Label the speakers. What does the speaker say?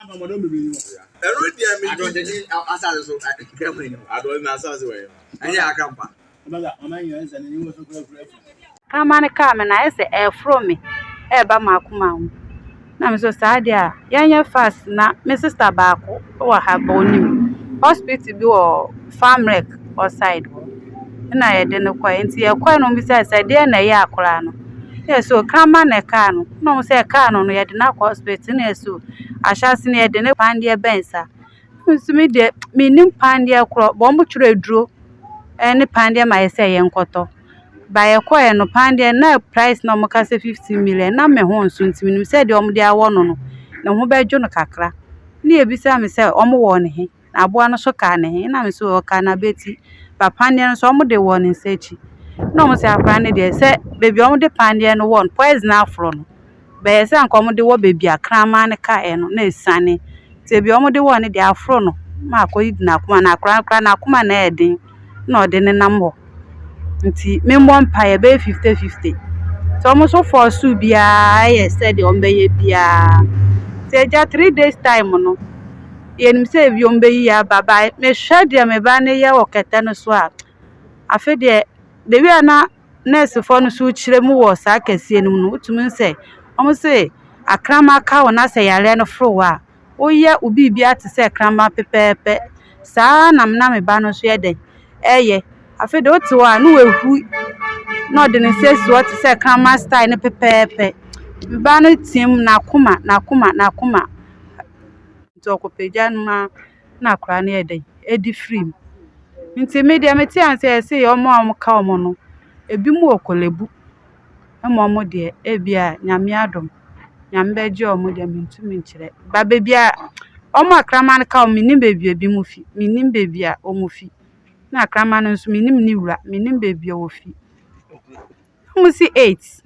Speaker 1: I don't
Speaker 2: Kramane come na I say from me ba makuma na me so sad ya yanya fast na me sister baako wa ha ba onim hospital bi or farm rec or side na ye de no kwa nti ye kwa no bi say de na ye akora no yes so kramane car no no say car no ye de na kwa hospital na so ashase na ye de ne pande bensa nsumi de minim pande akro bo mo twere duro ne pande ma ye say ye nkoto by a coin no pande na price no mo kase 50 million na me ho nso ntimi nim say de omo de awo no no na ho bejo no kakra na ebisa me say omo wo ne he na aboa no so ka ne he na me so o ka na beti ba pande no so omo de wo ne nsechi na omo say akra ne de say baby omo de pande no won poison afro no be say anko omo de wo baby akra ma ne ka e no na esane te bi omo de wo ne de afro no ma akoyi na akuma na akra na akuma na edin na ode ne nam ho nti membo mpa be 50-50 so mo so for su bia ye said on be ye bia say ja 3 days time no ye nim say bi on be ya baba me hwede me ba ne ye okete no so a afi de wi ana nurse for no so kire mu wo sa kase nim no utum say omo say akrama ka wona say yare no fro wa oye ubi bia te say akrama pepepe sa na me ba no so ye den eye afi de otu wa no wehu no de ne sesi what say kama style ne pepepe ba no tim na kuma to ko peja ma na kra na eden edi free nti media meti an say omo ka omo no ebi mu okolebu omo de ebia nyame adom nyame beje omo de mentumi nkire ba bebia omo akrama ka omo ni bebia bi mu fi minim bebia omo fi na akrama no nso minim ni wura minim bebia wo fi Musi 8